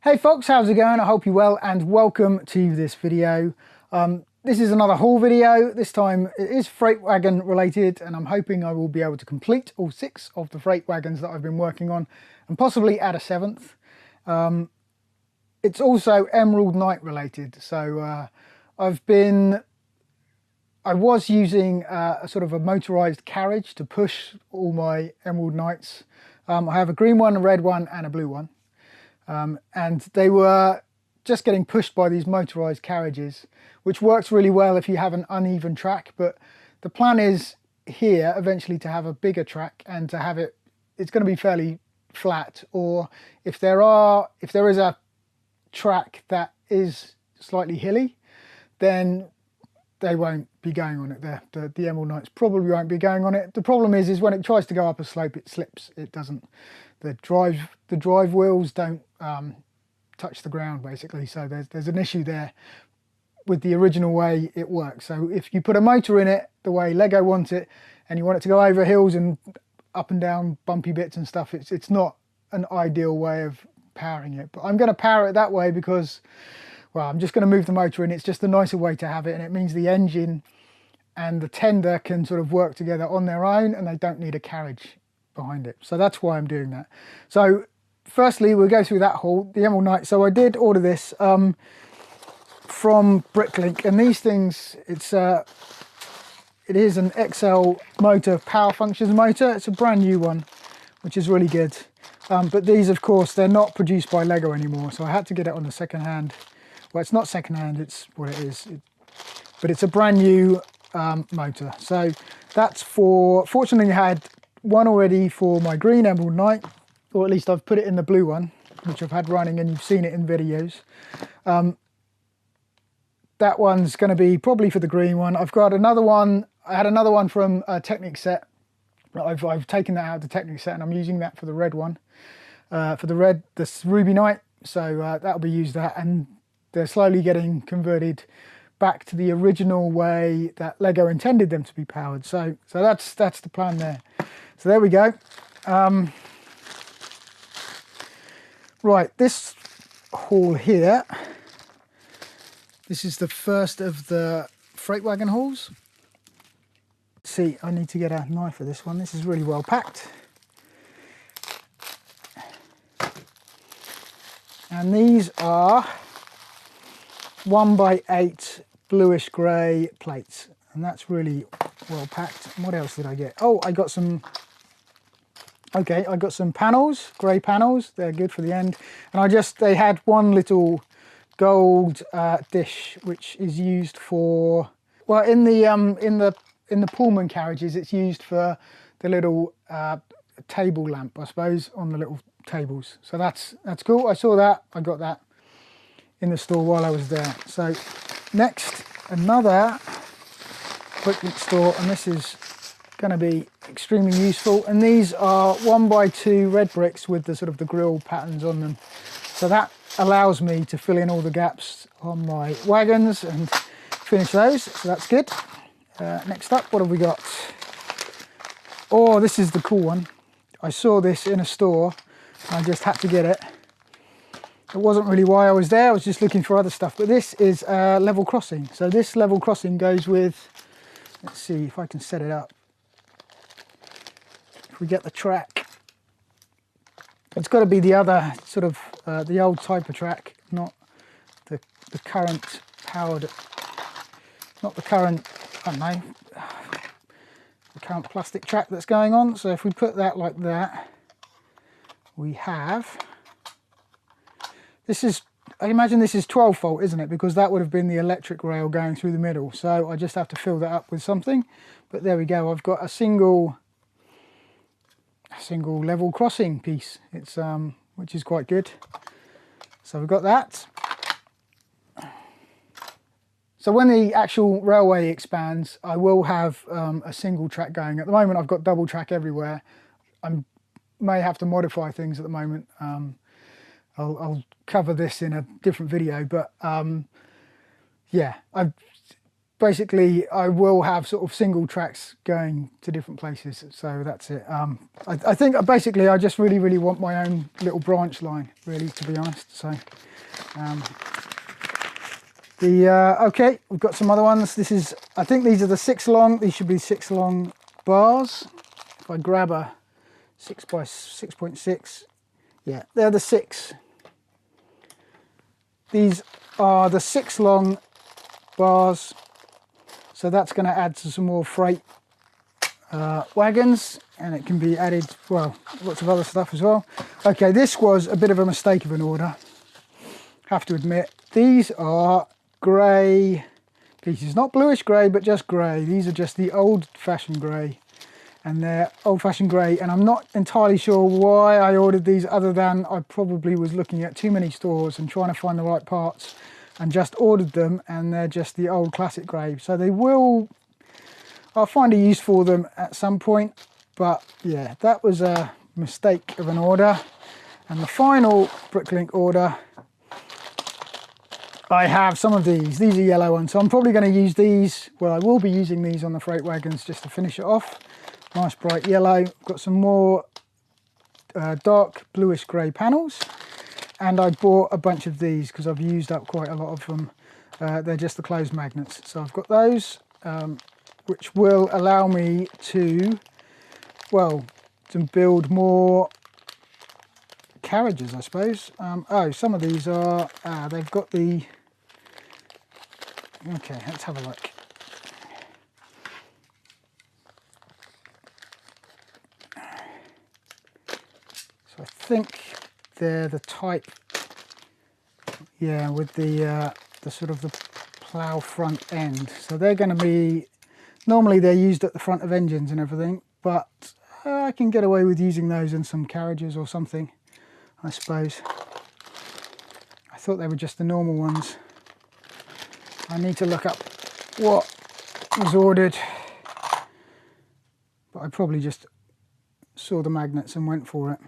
Hey folks, how's it going? I hope you're well and welcome to this video. This is another haul video. This time it is freight wagon related and I'm hoping I will be able to complete all 6 of the freight wagons that I've been working on and possibly add a 7th. It's also Emerald Night related. So I was using a sort of a motorized carriage to push all my Emerald Nights. I have a green one, a red one and a blue one. And they were just getting pushed by these motorized carriages, which works really well if you have an uneven track. But the plan is here eventually to have a bigger track and to have it's going to be fairly flat, or if there is a track that is slightly hilly, then they won't be going on it there. The Emerald Knights probably won't be going on it. The problem is when it tries to go up a slope, it slips. It doesn't. The drive wheels don't touch the ground basically. So there's an issue there with the original way it works. So if you put a motor in it the way Lego wants it, and you want it to go over hills and up and down bumpy bits and stuff, it's not an ideal way of powering it. But I'm going to power it that way because, well, I'm just going to move the motor in. It's just a nicer way to have it, and it means the engine and the tender can sort of work together on their own and they don't need a carriage behind it. So that's why I'm doing that. So firstly, we'll go through that haul, the Emerald Knight. So I did order this from Bricklink, and these things, it is an XL motor, power functions motor. It's a brand new one, which is really good. But these, of course, they're not produced by Lego anymore. So I had to get it on the second hand. Well, it's not second hand, it's what it is. But it's a brand new motor. So that's fortunately I had one already for my green Emerald Knight, or at least I've put it in the blue one, which I've had running and you've seen it in videos. That one's going to be probably for the green one. I've got another one. I had another one from a Technic set. I've taken that out of the Technic set and I'm using that for the red one. For this Ruby Knight. So that'll be used that, and they're slowly getting converted back to the original way that Lego intended them to be powered. So that's the plan there. So there we go. Right, this haul here, this is the first of the freight wagon hauls. Let's see, I need to get a knife for this one. This is really well packed. And these are 1x8 bluish grey plates, and that's really well packed. And what else did I get? Oh, I got some panels, grey panels. They're good for the end. And they had one little gold dish which is used for, well, in the Pullman carriages it's used for the little table lamp, I suppose, on the little tables. So that's cool. I saw that. I got that in the store while I was there. So next, another Bricklink store, and this is going to be extremely useful. And these are 1x2 red bricks with the sort of the grill patterns on them. So that allows me to fill in all the gaps on my wagons and finish those. So that's good. Next up, what have we got? Oh, this is the cool one. I saw this in a store. I just had to get it. It wasn't really why I was there. I was just looking for other stuff. But this is level crossing. So this level crossing goes with, let's see if I can set it up. If we get the track, it's got to be the other sort of the old type of track, not the current powered, not the current, I don't know, the current plastic track that's going on. So if we put that like that, we have, I imagine this is 12 volt, isn't it? Because that would have been the electric rail going through the middle. So I just have to fill that up with something. But there we go. I've got a single level crossing piece. It's which is quite good. So we've got that. So when the actual railway expands, I will have a single track going. At the moment, I've got double track everywhere. I may have to modify things at the moment. I'll cover this in a different video, but yeah, basically I will have sort of single tracks going to different places, so that's it. I think basically I just really want my own little branch line, really, to be honest. So okay, we've got some other ones. This is, I think these are the 6 long. These should be 6 long bars. If I grab a 6 by 6.6, yeah, they're the 6. These are the 6 long bars, so that's going to add to some more freight wagons, and it can be added, well, lots of other stuff as well. Okay, this was a bit of a mistake of an order, have to admit. These are grey pieces, not bluish grey, but just grey. These are just the old-fashioned grey, and they're old-fashioned grey, and I'm not entirely sure why I ordered these, other than I probably was looking at too many stores and trying to find the right parts and just ordered them, and they're just the old classic grey. So they will, I'll find a use for them at some point, but yeah, that was a mistake of an order. And the final Bricklink order, I have some of these. These are yellow ones, so I'm probably going to use these. Well, I will be using these on the freight wagons just to finish it off. Nice bright yellow. Got some more dark bluish grey panels, and I bought a bunch of these because I've used up quite a lot of them. They're just the closed magnets, so I've got those, which will allow me to, well, to build more carriages, I suppose. Oh, some of these are, they've got the, okay, let's have a look. So I think they're the type, yeah, with the sort of the plough front end. So they're going to be, normally they're used at the front of engines and everything, but I can get away with using those in some carriages or something, I suppose. I thought they were just the normal ones. I need to look up what was ordered, but I probably just saw the magnets and went for it.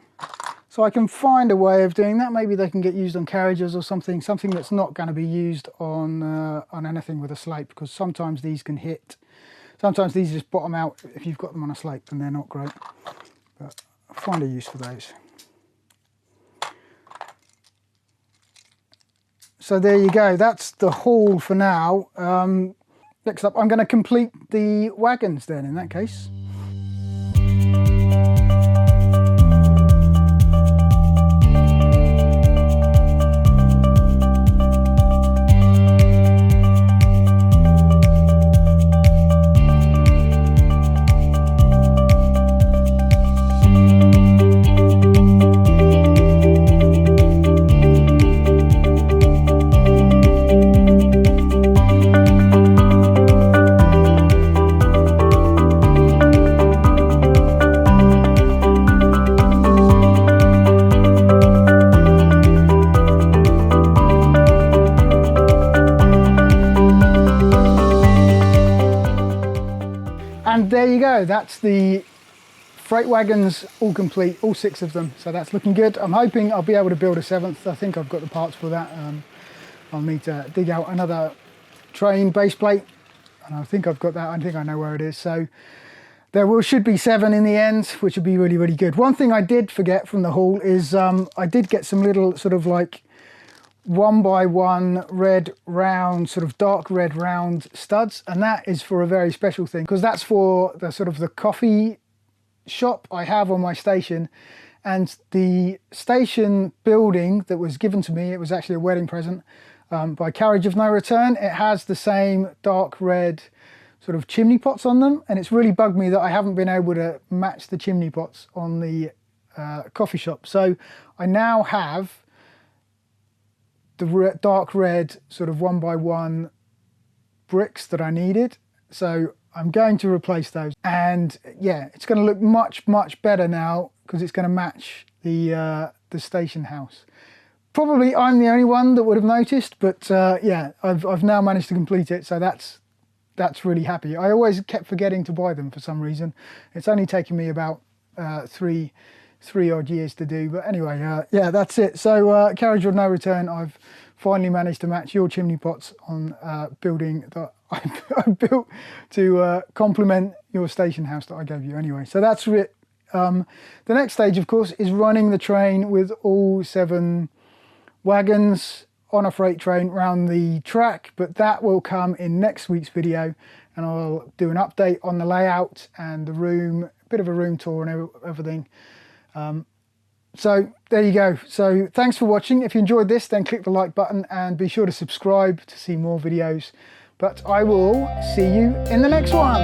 So I can find a way of doing that. Maybe they can get used on carriages or something that's not going to be used on anything with a slope, because sometimes these can hit. Sometimes these just bottom out if you've got them on a slope, and they're not great. But I'll find a use for those. So there you go. That's the haul for now. Next up, I'm going to complete the wagons then, in that case. And there you go, that's the freight wagons all complete, all 6 of them, so that's looking good. I'm hoping I'll be able to build a 7th. I think I've got the parts for that. I'll need to dig out another train base plate, and I think I've got that. I think I know where it is. So there should be 7 in the end, which would be really good. One thing I did forget from the haul is I did get some little sort of like 1x1 red round, sort of dark red round studs, and that is for a very special thing, because that's for the sort of the coffee shop I have on my station. And the station building that was given to me, it was actually a wedding present by Carriage of No Return. It has the same dark red sort of chimney pots on them, and it's really bugged me that I haven't been able to match the chimney pots on the coffee shop. So I now have the dark red sort of 1x1 bricks that I needed, so I'm going to replace those. And yeah, it's going to look much better now, because it's going to match the station house. Probably I'm the only one that would have noticed, but yeah, I've now managed to complete it, so that's really happy. I always kept forgetting to buy them for some reason. It's only taken me about three odd years to do, but anyway, yeah, that's it. So Carriage of No Return, I've finally managed to match your chimney pots on building that I built to complement your station house that I gave you anyway. So that's it. The next stage, of course, is running the train with all 7 wagons on a freight train around the track, but that will come in next week's video, and I'll do an update on the layout and the room, a bit of a room tour and everything. So there you go. So thanks for watching. If you enjoyed this, then click the like button and be sure to subscribe to see more videos. But I will see you in the next one.